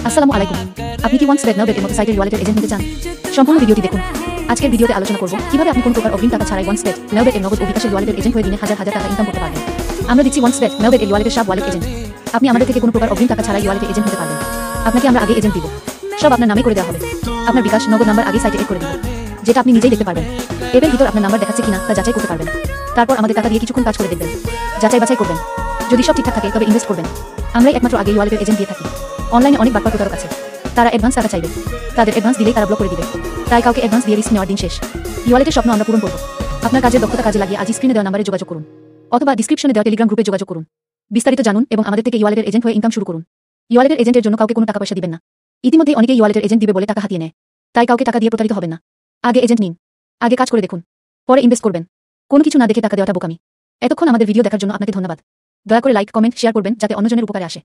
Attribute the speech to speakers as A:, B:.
A: আসসালামু আলাইকুম। আপনি কি ওয়ান্স বেট নাও বেটের মতো সাইটের ওয়ালেটের এজেন্ট হতে চান? সম্পূর্ণ ভিডিওটি দেখুন। আজকের ভিডিওতে আলোচনা করব কিভাবে আপনি কোনো প্রকার অগ্রিম টাকা ছাড়াই ওয়ান্স বেট নাও বেটের নগদ ও বিকাশের ওয়ালেটের এজেন্ট হয়ে দিনে হাজার হাজার টাকা ইনকাম করতে পারবেন। আমরা দিচ্ছি ওয়ান্স বেট নাও বেটের ওয়ালেটের সব ওয়ালেট এজেন্ট। আপনি আমাদের থেকে কোনো প্রকার অগ্রিম টাকা ছাড়াই ওয়ালেটের এজেন্ট হতে পারবেন। আপনাকে আমরা আগে এজেন্ট দিব, সব আপনার নামে করে দেওয়া হবে। আপনার বিকাশ নগদ নাম্বার আগে সাইটে এড করে দিব, যেটা আপনি নিজেই দেখতে পারবেন। এর ভিতর আপনার নাম্বার দেখাচ্ছে কিনা তা যাচাই করতে পারবেন। তারপর আমাদের টাকা দিয়ে কিছুক্ষণ কাজ করে দেখবেন, যাচাই বাছাই করবেন। যদি সব ঠিকঠাক থাকে তবে ইনভেস্ট করবেন। আমরাই একমাত্র আগে ওয়ালেটের এজেন্ট দিয়ে থাকি। অনলাইনে অনেক বাটপার প্রতারক আছে, তারা অ্যাডভান্স টাকা চাইবে। তাদের অ্যাডভান্স দিলেই তারা ব্লক করে দিবে। তাই কাউকে অ্যাডভান্স দিয়ে রিস্ক নেওয়ার দিন শেষ। ওয়ালেটের স্বপ্ন আমরা পূরণ করব। আপনার কাজের দক্ষতা কাজে লাগিয়ে আজ স্ক্রিনে দেওয়া নাম্বারে যোগাযোগ করুন, অথবা ডিসক্রিপশনে দেওয়া টেলিগ্রাম গ্রুপে যোগাযোগ করুন। বিস্তারিত জানুন এবং আমাদের থেকে ওয়ালেটের এজেন্ট হয়ে ইনকাম শুরু করুন। ওয়ালেটের এজেন্টের জন্য কাউকে কোনো টাকা পয়সা দিবেন না। ইতিমধ্যে অনেকেই ওয়ালেটের এজেন্ট দিবে বলে টাকা হাতিয়ে নেয়। তাই কাউকে টাকা দিয়ে প্রতারিত হবেন না। আগে এজেন্ট নিন, আগে কাজ করে দেখুন, পরে ইনভেস্ট করবেন। কোনো কিছু না দেখে টাকা দেওয়াটা বোকামি। এতক্ষণ আমাদের ভিডিও দেখার জন্য আপনাকে ধন্যবাদ। দয়া করে লাইক, কমেন্ট, শেয়ার করবেন যাতে অন্যজনের উপকারে আসে।